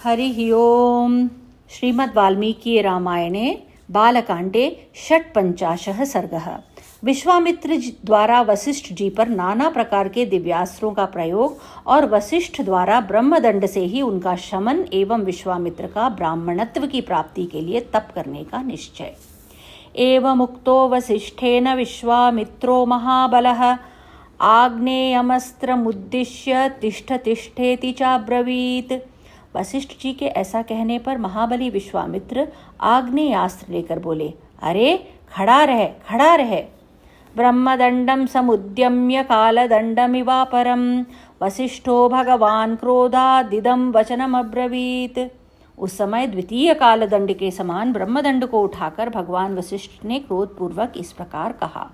हरिः ओम्। श्रीमद्वाल्मीकि रामायणे बालकांडे षट्पञ्चाशः सर्गः। विश्वामित्र द्वारा वशिष्ठ जी पर नाना प्रकार के दिव्यास्त्रों का प्रयोग और वशिष्ठ द्वारा ब्रह्मदंड से ही उनका शमन एवं विश्वामित्र का ब्राह्मणत्व की प्राप्ति के लिए तप करने का निश्चय। एवमुक्तो वसिष्ठेन विश्वामित्रो महाबलः आग्नेयमस्त्रमुद्दिश्य तिष्ठ तिष्ठेति चाब्रवीत्। वशिष्ठ जी के ऐसा कहने पर महाबली विश्वामित्र आग्नेयास्त्र लेकर बोले, अरे खड़ा रह खड़ा रह। ब्रह्मदंडम समुद्यम्य कालदंडमिवापरम वसिष्ठो भगवान क्रोधादिदम वचनम अब्रवीत। उस समय द्वितीय कालदंड के समान ब्रह्मदंड को उठाकर भगवान वशिष्ठ ने क्रोधपूर्वक इस प्रकार कहा,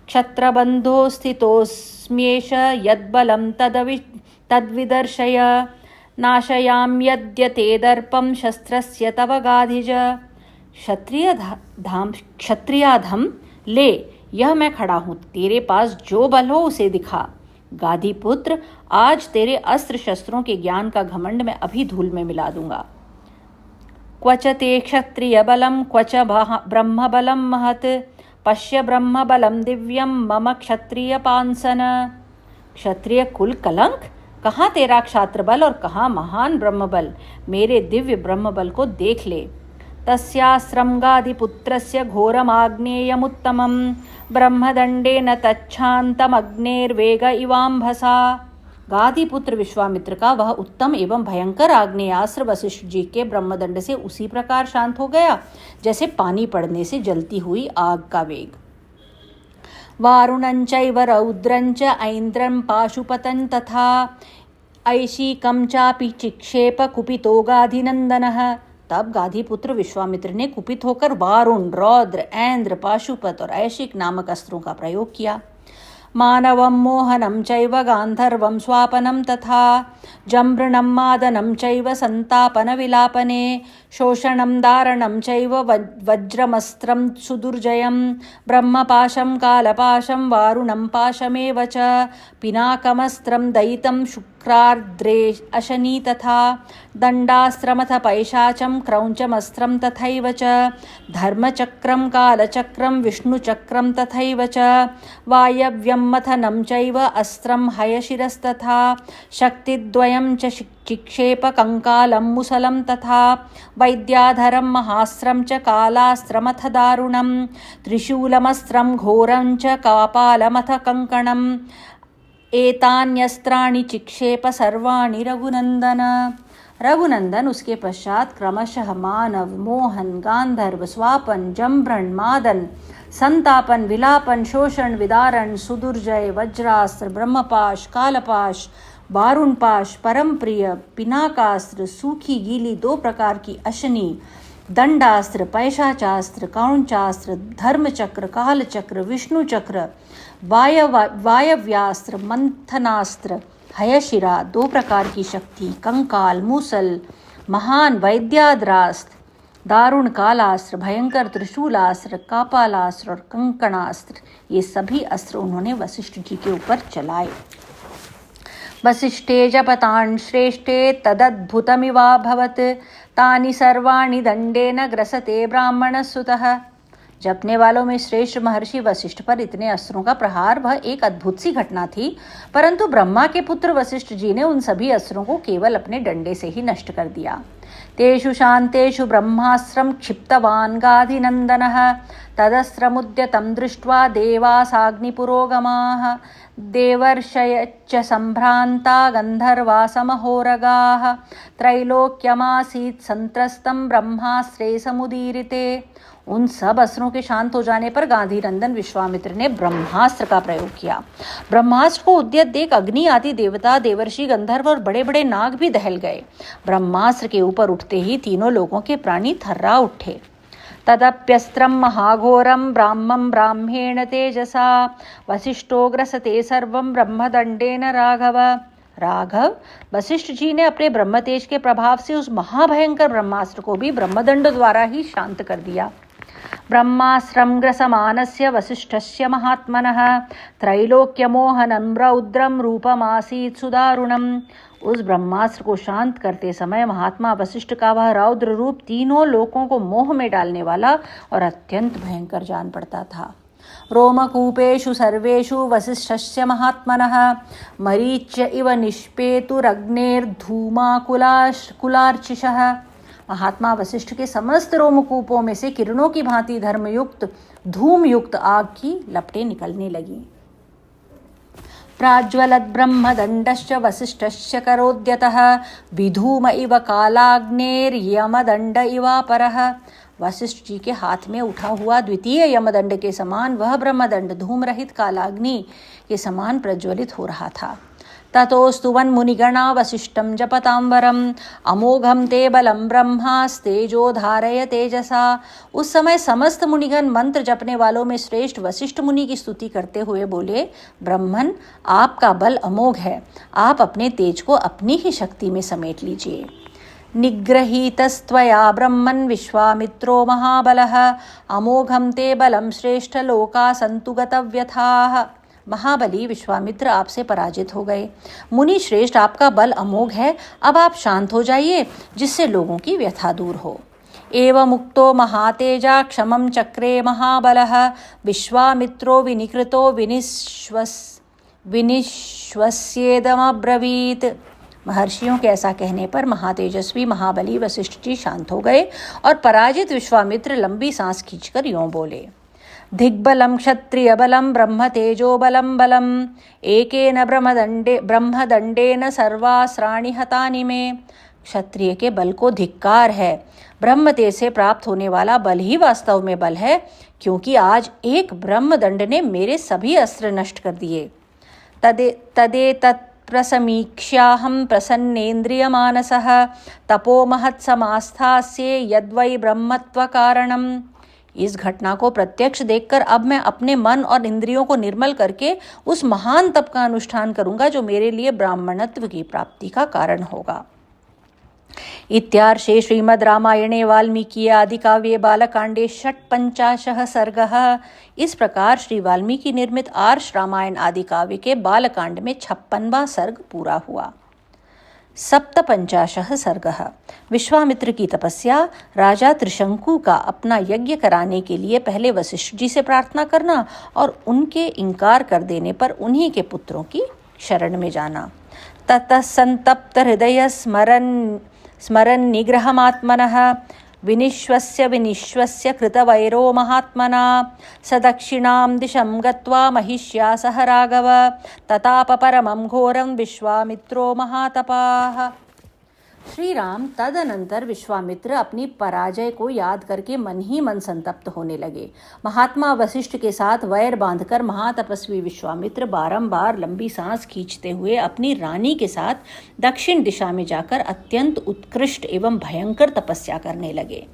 क्षत्रबंधो स्थितोऽस्म्येष यद्बलं तद्विदर्शय नाशयाम्यद्य दर्पं शस्त्रस्य तव गाधिज। क्षत्रियाधम ले, यह मैं खड़ा हूँ, तेरे पास जो बल हो उसे दिखा। गाधी पुत्र, आज तेरे अस्त्र शस्त्रों के ज्ञान का घमंड मैं अभी धूल में मिला दूंगा। क्वच ते क्षत्रिय बलम क्वच ब्रह्म बलम महत् पश्य ब्रह्म बलम दिव्यम मम क्षत्रिय पांसन। क्षत्रिय कुल कलंक, कहाँ तेरा क्षात्र बल और कहाँ महान ब्रह्म बल, मेरे दिव्य ब्रह्म बल को देख ले। तस्यास्रंगादिपुत्रस्य घोरमाग्नेयमुत्तमं ब्रह्मदंडेन तच्छान्तमग्नेर्वेग इवाम्भसा। गाधिपुत्र विश्वामित्र का वह उत्तम एवं भयंकर आग्नेयास्त्र वशिष्ठ जी के ब्रह्मदंड से उसी प्रकार शांत हो गया जैसे पानी पड़ने से जलती हुई आग का वेग। वारुणञ्चैव रौद्रञ्च ऐन्द्रं पाशुपतं तथा ऐशिकं चापि चिक्षेप कुपितो गाधिनंदनः। तब गाधिपुत्र विश्वामित्र ने कुपित होकर वारुण, रौद्र, ऐन्द्र, पाशुपत और ऐशिक नामक अस्त्रों का प्रयोग किया। मानवं मोहनं चैव गांधर्वं स्वापनं तथा जम्भृणं मादनं चैव संतापन विलापने शोषणं दारणं चैव वज्रमस्त्रं सुदुर्जयं ब्रह्मपाशं कालपाशं वारुणं पाशमेव च पिनाकमस्त्रं दयितं शुक्रार्द्रे अशनी तथा दण्डास्त्रमथ पैशाचं क्रौञ्चमस्त्रं तथैव च धर्मचक्रं कालचक्रं विष्णुचक्रं तथैव च वायव्यं मथनं चैव अस्त्रं हयशिरस्तथा शक्तिद्वयं च चिक्षेप कंकालं मुसलं तथा वैद्याधरं महास्त्रं च कालास्त्रमथ दारुणं त्रिशूलमस्त्रं घोरं च कापालमथ कंकणम् एतान्यस्त्राणि चिक्षेप सर्वाणि रघुनंदन। रघुनंदन उसके पश्चात क्रमशः मानव, मोहन, गांधर्व, स्वापन, जम्भृण, मादन, संतापन, विलापन, शोषण, विदारण, सुदुर्जय, वज्रास्त्र, ब्रह्मपाश, कालपाश, वारुणपाश, परमप्रिय, पिनाकास्त्र, सूखी गीली दो प्रकार की अशनी, दंडास्त्र, पैशाचास्त्र, कौंचास्त्र, धर्मचक्र, कालचक्र, विष्णुचक्र, वायव्यास्त्र, मंथनास्त्र, हयशिरा, दो प्रकार की शक्ति, कंकाल, मूसल, महान वैद्याद्रास्त्र, दारुण कालास्त्र, भयंकर त्रिशूलास्त्र, कापालास्त्र और कंकणास्त्र, ये सभी अस्त्र उन्होंने वशिष्ठ जी के ऊपर चलाए। वसिष्ठे जपतान् श्रेष्ठे तदद्भुतमिवाभवत् तानि सर्वाणि दंडेन ग्रसते ब्राह्मणसुतः। जपने वालों में श्रेष्ठ महर्षि वशिष्ठ पर इतने अस्त्रों का प्रहार वह एक अद्भुत सी घटना थी, परंतु ब्रह्मा के पुत्र वशिष्ठ जी ने उन सभी अस्त्रों को केवल अपने डंडे से ही नष्ट कर दिया। तेषु शान्तेषु ब्रह्मास्त्रं क्षिप्तवान् गाधिनन्दनः तदस्त्रमुद्यतं दृष्ट्वा देवासाग्निपुरोगमाः देवर्षयश्च सम्भ्रान्ता गन्धर्वा समहोरगाः त्रैलोक्यमासीत् संत्रस्तं ब्रह्मास्त्रे समुदीरिते। उन सब अस्त्रों के शांत हो जाने पर गांधीनंदन विश्वामित्र ने ब्रह्मास्त्र का प्रयोग किया। ब्रह्मास्त्र को उद्यत देख अग्नि आदि देवता, देवर्षि, गंधर्व और बड़े बड़े नाग भी दहल गए। ब्रह्मास्त्र के ऊपर उठते ही तीनों लोगों के प्राणी थर्रा उठे। तदप्यस्त्रं महाघोरं ब्राह्मं ब्राह्मेण तेजसा वसिष्ठो ग्रसते सर्वं ब्रह्मदंडेन राघव। राघव, वशिष्ठ जी ने अपने ब्रह्मतेज के प्रभाव से उस महाभयंकर ब्रह्मास्त्र को भी ब्रह्मदंड द्वारा ही शांत कर दिया। ब्रह्मास्त्रं ग्रसमानस्य वसिष्ठस्य महात्मनः त्रैलोक्यमोहनं रौद्रं रूपमासीत् सुदारुणम्। उस ब्रह्मास्त्र को शांत करते समय महात्मा वशिष्ठ का वह रौद्र रूप तीनों लोकों को मोह में डालने वाला और अत्यंत भयंकर जान पड़ता था। रोमकूपेषु सर्वेषु वसिष्ठस्य महात्मनः मरीच्य इव निष्पेतुरग्नेर्धूमाकुलार्चिषः। महात्मा वशिष्ठ के समस्त रोमकूपों में से किरणों की भांति धर्मयुक्त धूमयुक्त आग की लपटें निकलने लगीं। प्राज्वलद्ब्रह्मदण्डश्च वसिष्ठस्य करोद्यतः विधूम इव कालाग्नेर्यमदण्ड इवापरः। वशिष्ठ जी के हाथ में उठा हुआ द्वितीय यमदंड के समान वह ब्रह्मदंड धूम रहित कालाग्नि के समान प्रज्वलित हो रहा था। ततोस्तुवन् मुनिगणा वसिष्ठं जपतांबरम अमोघम ते बलम ब्रह्मास्तेजो धारय तेजसा। उस समय समस्त मुनिगण मंत्र जपने वालों में श्रेष्ठ वशिष्ठ मुनि की स्तुति करते हुए बोले, ब्रह्मन, आपका बल अमोघ है, आप अपने तेज को अपनी ही शक्ति में समेट लीजिए। निगृहीतस्त्वया ब्रह्मन् विश्वामित्रो महाबलः अमोघम ते बलम श्रेष्ठ लोका सन्तु गतव्यथाः। महाबली विश्वामित्र आपसे पराजित हो गए। मुनि श्रेष्ठ, आपका बल अमोघ है, अब आप शांत हो जाइए जिससे लोगों की व्यथा दूर हो। एवमुक्तो महातेजा क्षमं चक्रे महाबलः विश्वामित्रो विनिकृतो विनिश्वस्येदमब्रवीत्। महर्षियों के ऐसा कहने पर महातेजस्वी महाबली वशिष्ठ जी शांत हो गए और पराजित विश्वामित्र लंबी सांस खींचकर यों बोले, दिग्बलं क्षत्रिय बलं ब्रह्म तेजो बलं बलम एकेन ब्रह्मदंडेन सर्वास्त्राणि हतानि में। क्षत्रिय के बल को धिक्कार है, ब्रह्म तेज से प्राप्त होने वाला बल ही वास्तव में बल है, क्योंकि आज एक ब्रह्मदंड ने मेरे सभी अस्त्र नष्ट कर दिए। तत्प्रसमीक्ष्याहं प्रसन्नेन्द्रियमानसः तपो महत्समास्थास्ये यद्वै ब्रह्मत्वकारणम्। इस घटना को प्रत्यक्ष देखकर अब मैं अपने मन और इंद्रियों को निर्मल करके उस महान तप का अनुष्ठान करूंगा जो मेरे लिए ब्राह्मणत्व की प्राप्ति का कारण होगा। इत्यार्षे श्रीमद् रामायणे वाल्मीकि आदि काव्ये बालकांडे 56 सर्गः। इस प्रकार श्री वाल्मीकि निर्मित आर्ष रामायण आदि काव्य के बालकांड में 56वां सर्ग पूरा हुआ। 57 सर्गः। विश्वामित्र की तपस्या। राजा त्रिशंकु का अपना यज्ञ कराने के लिए पहले वशिष्ठ जी से प्रार्थना करना और उनके इनकार कर देने पर उन्हीं के पुत्रों की शरण में जाना। ततः संतप्त हृदय स्मरन् निग्रहमात्मनः विनिश्वस्य कृतवैरो महात्मना स दक्षिणां दिशं गत्वा महिष्या सह राघव तताप परमं घोरं विश्वामित्रो महातपाः। श्री राम तदनंतर विश्वामित्र अपनी पराजय को याद करके मन ही मन संतप्त होने लगे। महात्मा वशिष्ठ के साथ वैर बांधकर महातपस्वी विश्वामित्र बारंबार लंबी सांस खींचते हुए अपनी रानी के साथ दक्षिण दिशा में जाकर अत्यंत उत्कृष्ट एवं भयंकर तपस्या करने लगे।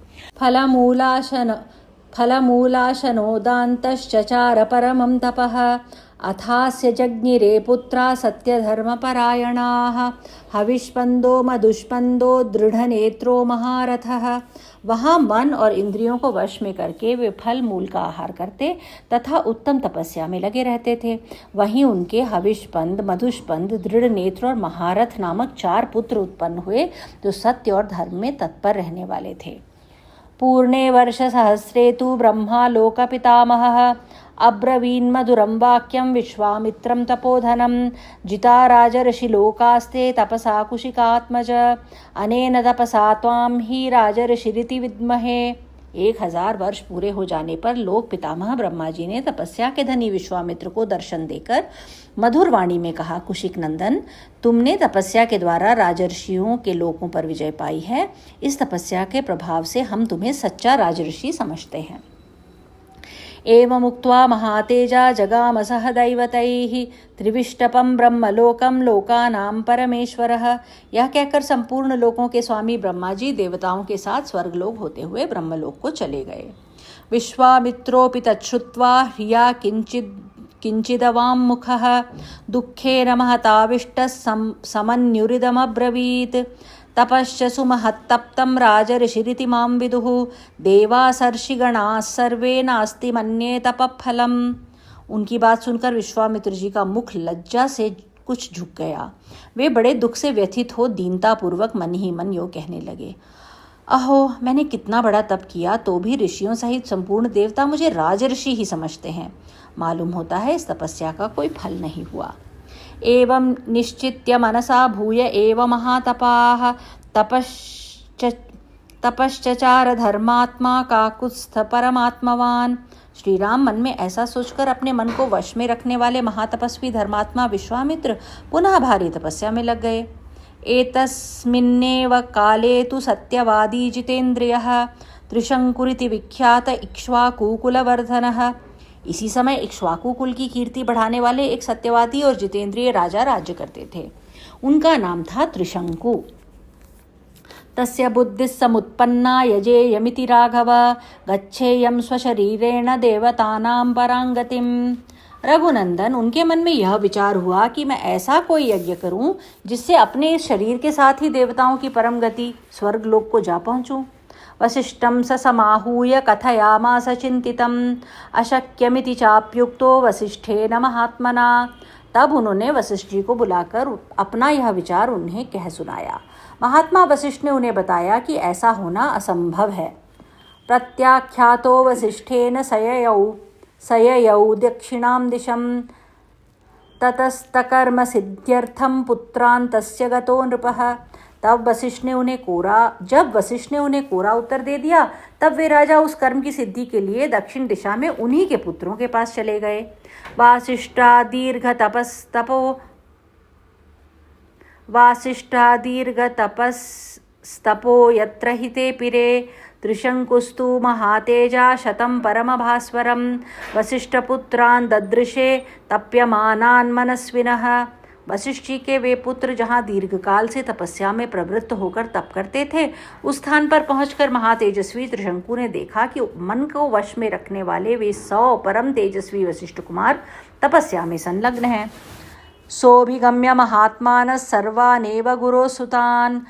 फलमूलाशनोदान्तश्चचार परमं तपः अथास्य जज्ञिरे पुत्रा सत्यधर्मपरायणाः हविष्पन्दो मधुष्पन्दो दृढ़नेत्रो महारथः। वहाँ मन और इंद्रियों को वश में करके वे फल मूल का आहार करते तथा उत्तम तपस्या में लगे रहते थे। वहीं उनके हविष्पंद, मधुष्पंद, दृढ़ नेत्र और महारथ नामक 4 पुत्र उत्पन्न हुए जो सत्य और धर्म में तत्पर रहने वाले थे। पूर्णे वर्ष सहस्रे तु ब्रह्मा लोकपितामहः अब्रवीन्मधुरं वाक्यं विश्वामित्रं तपोधनं जिता राजर्षि लोकास्ते तपसा कुशिकात्मज अनेन तपसा त्वां ही राजर्षिरिति विद्महे। 1000 वर्ष पूरे हो जाने पर लोक पितामह ब्रह्मा जी ने तपस्या के धनी विश्वामित्र को दर्शन देकर मधुर वाणी में कहा, कुशिक नंदन, तुमने तपस्या के द्वारा राजर्षियों के लोकों पर विजय पाई है। इस तपस्या के प्रभाव से हम तुम्हें सच्चा राजर्षि समझते हैं। एवमुक्त्वा महातेजा जगाम सह दैवतैः त्रिविष्टपं ब्रह्मलोकं लोकानां परमेश्वरः। यह कहकर संपूर्ण लोकों के स्वामी ब्रह्मा जी देवताओं के साथ स्वर्गलोक होते हुए ब्रह्मलोक को चले गए। विश्वामित्रोऽपि तच्छ्रुत्वा ह्रिया किञ्चिदवाम्मुखः दुःखेन महताविष्टः समन्युरिदमब्रवीत् तपश्च सुमहत्तप्तं राजर्षिरिति मां विदुः देवासर्षिगणाः सर्वे नास्ति मन्ये तपफलम्। उनकी बात सुनकर विश्वामित्र जी का मुख लज्जा से कुछ झुक गया। वे बड़े दुख से व्यथित हो दीनतापूर्वक मन ही मन यूँ कहने लगे, अहो, मैंने कितना बड़ा तप किया तो भी ऋषियों सहित संपूर्ण देवता मुझे राजऋषि ही समझते हैं। मालूम होता है इस तपस्या का कोई फल नहीं हुआ। एवं निश्चित्य मनसा भूय एव महातपाः तपश्चचार धर्मात्मा काकुत्स्थ परमात्मवान। श्री राम मन में ऐसा सोचकर अपने मन को वश में रखने वाले महातपस्वी धर्मात्मा विश्वामित्र पुनः भारी तपस्या में लग गए। एतस्मिन्नेव काले तु सत्यवादी जितेन्द्रियः त्रिशंकुरिति विख्यात इक्ष्वाकुकुलवर्धनः। इसी समय इक्ष्वाकु कुल की कीर्ति बढ़ाने वाले एक सत्यवादी और जितेंद्रिय राजा राज्य करते थे। उनका नाम था त्रिशंकु। तस्य बुद्धिः समुत्पन्ना यजेयमिति राघव गच्छेयं स्वशरीरेण देवतानां परांगतिम्। रघुनंदन, उनके मन में यह विचार हुआ कि मैं ऐसा कोई यज्ञ करूं जिससे अपने इस शरीर के साथ ही देवताओं की परम गति स्वर्ग लोक को जा पहुंचूं। वसिष्ठं स समाहूय कथयामास चिंतितम् अशक्यमिति चाप्युक्तो वसिष्ठेन महात्मना। तब उन्होंने वशिष्ठ जी को बुलाकर अपना यह विचार उन्हें कह सुनाया। महात्मा वशिष्ठ ने उन्हें बताया कि ऐसा होना असंभव है। प्रत्याख्यातो वसिष्ठेन सययौ दक्षिणां दिशं ततस्तकर्म सिद्ध्यर्थं पुत्रान् तस्य गतो नृपः। जब वशिष्ठ ने उन्हें कोरा उत्तर दे दिया, तब वे राजा उस कर्म की सिद्धि के लिए दक्षिण दिशा में उन्हीं के पुत्रों के पास चले गए। वासिष्ठा दीर्घ तपस्तपो यत्र हिते पिरे त्रिशंकुस्तु महातेजा शतं परमभास्वरं वसिष्ठपुत्रान् ददृशे तप्यमानान् मनस्विनः। वशिष्ठ जी के वे पुत्र जहाँ दीर्घकाल से तपस्या में प्रवृत्त होकर तप करते थे, उस स्थान पर पहुंचकर महातेजस्वी त्रिशंकु ने देखा कि मन को वश में रखने वाले वे 100 परम तेजस्वी वशिष्ठ कुमार तपस्या में संलग्न हैं। सोऽभिगम्य महात्मानः सर्वानेव गुरोसुतान्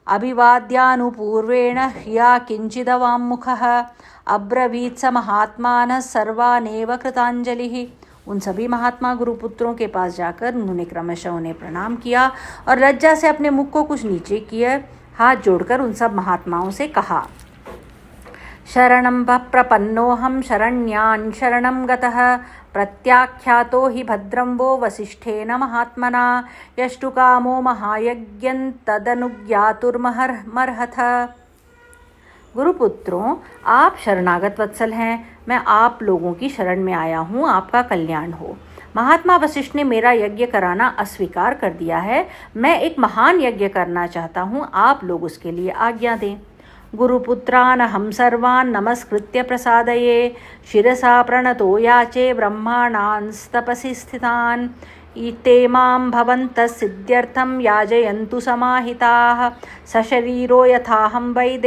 अभिवाद्यानुपूर्वेण ह्रिया किंचिदवाम्मुखः अब्रवीत् स महात्मानः सर्वानेव कृतांजलिः। उन सभी महात्मा गुरुपुत्रों के पास जाकर उन्होंने क्रमशः उन्हें प्रणाम किया और लज्जा से अपने मुख को कुछ नीचे किए हाथ जोड़कर उन सब महात्माओं से कहा, शरणं प्रपन्नोऽहं शरण्यान् शरणं गतः प्रत्याख्यातो हि भद्रं वो वसिष्ठेन महात्मना यष्टुकामो महायज्ञं तदनुज्ञातुर्मर्हथ। गुरुपुत्रों, आप शरणागत वत्सल हैं। मैं आप लोगों की शरण में आया हूँ, आपका कल्याण हो। महात्मा वशिष्ठ ने मेरा यज्ञ कराना अस्वीकार कर दिया है। मैं एक महान यज्ञ करना चाहता हूँ, आप लोग उसके लिए आज्ञा दें। गुरुपुत्रान् हम सर्वान् नमस्कृत्य प्रसादये शिरसा प्रणतो याचे ब्रह्माणांस्तपसि स्थितान् ते मां भवन्तः सिद्ध्यर्थं याजयन्तु समाहिताः सशरीरो यथाहं वै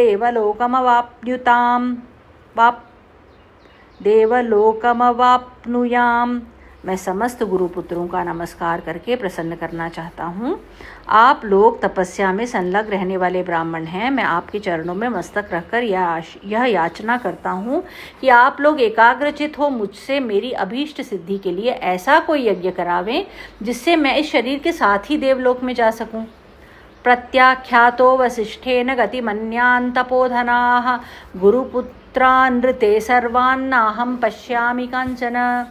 देवलोकमवाप्नुयाम्। मैं समस्त गुरुपुत्रों का नमस्कार करके प्रसन्न करना चाहता हूँ। आप लोग तपस्या में संलग्न रहने वाले ब्राह्मण हैं। मैं आपके चरणों में मस्तक रखकर यह याचना करता हूँ कि आप लोग एकाग्रचित हो मुझसे मेरी अभीष्ट सिद्धि के लिए ऐसा कोई यज्ञ करावें जिससे मैं इस शरीर के साथ ही देवलोक में जा सकूं। प्रत्याख्यातो वसिष्ठेन गतिमन्यान् तपोधनाः गुरुपुत्रान् नृते सर्वान्नाहं पश्यामि कांचन।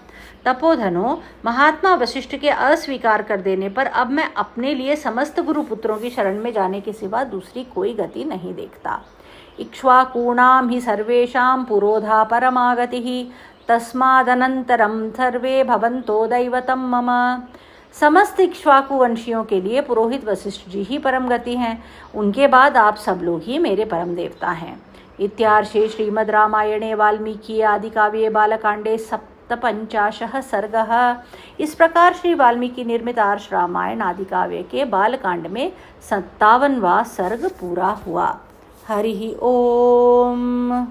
तपोधनो, महात्मा वशिष्ठ के अस्वीकार कर देने पर अब मैं अपने लिए समस्त गुरुपुत्रों की शरण में जाने के सिवा दूसरी कोई गति नहीं देखता। इक्ष्वाकूणां हि सर्वेषां पुरोधा परमागतिः तस्मादनन्तरं सर्वे भवन्तो दैवतं मम। समस्त इक्ष्वाकु वंशियों के लिए पुरोहित वशिष्ठ जी ही परम गति हैं। उनके बाद आप सब लोग ही मेरे परम देवता हैं। इत्यार्षे श्रीमद् रामायणे वाल्मीकि आदिकाव्ये बालकांडे 57 सर्गः। इस प्रकार श्री वाल्मीकि निर्मित आर्ष रामायण आदि काव्य के बालकांड में 57वां सर्ग पूरा हुआ। हरि ओम।